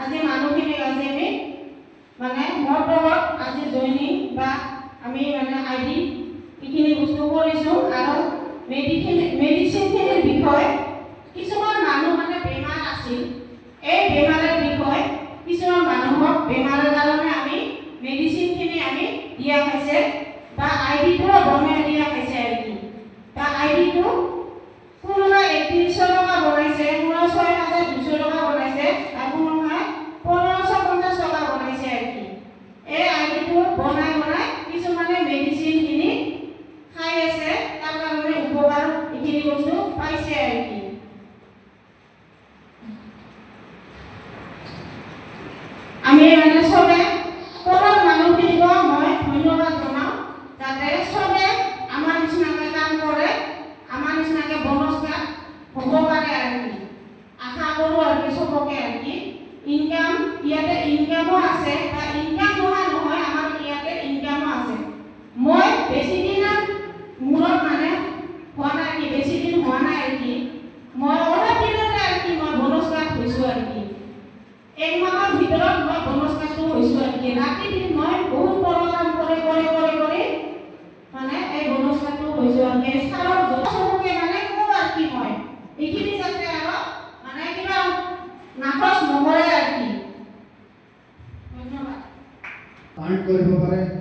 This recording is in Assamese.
আজি মানুহখিনি আজি আমি মানে মোৰ লগত আজি জইনিং বা আমি মানে আইডি এইখিনি বস্তু কৰিছোঁ আৰু মেডিচিনখিনিৰ বিষয়ে কিছুমান মানুহ মানে বেমাৰ আছিল এই বেমাৰৰ বিষয়ে কিছুমান মানুহক বেমাৰৰ কাৰণে আমি মেডিচিনখিনি আমি দিয়া হৈছে বা আইডিটো বনাই দিয়া হৈছে আৰু কি বা আইডিটো কোনোবা 3100 টকা বনাইছে কোনোবা 6200 টকা বনাইছে আৰু কোনোবা 1550 টকা বনাইছে আৰু কি এই আইডিটো বনাই কিছুমানে মেডিচিনখিনি খাই আছে তাৰ কাৰণে উপকাৰ এইখিনি বস্তু পাইছে আৰু কি আমি মানে সবে কোনো মানুহখিনিক মই ধন্যবাদ জনাওঁ যাতে সবে আমাৰ নিচিনাকৈ কাম কৰে আমাৰ নিচিনাকৈ বনস্কা হ'ব পাৰে আৰু কি আশা কৰোঁ আৰু কি সবকে আৰু কি ইনকাম ইয়াতে ইনকামো আছে বা ইনকাম নহয় আমাৰ ইয়াতে ইনকামো আছে মই বেছি দিন মূৰত মানে হোৱা নাই কি বেছি দিন হোৱা নাই আৰু কি মই অলপ দিনতে আৰু কি মই বনস্কাত হৈছোঁ আৰু কি এক মাহৰ ভিতৰত মই বনস্কাটো হৈছোঁ আৰু কি ৰাতি দিন মই বহুত পৰিশ্ৰম কৰি মানে এই বনস্কাটো হৈছোঁ আৰু কি ছাৰৰ সবকে মানে কওঁ আৰু কি মই এইখিনি যাতে আৰু মানে কিবা নাকচ নকৰে আৰু কি ধন্যবাদ আৰ্ট কৰিব পাৰে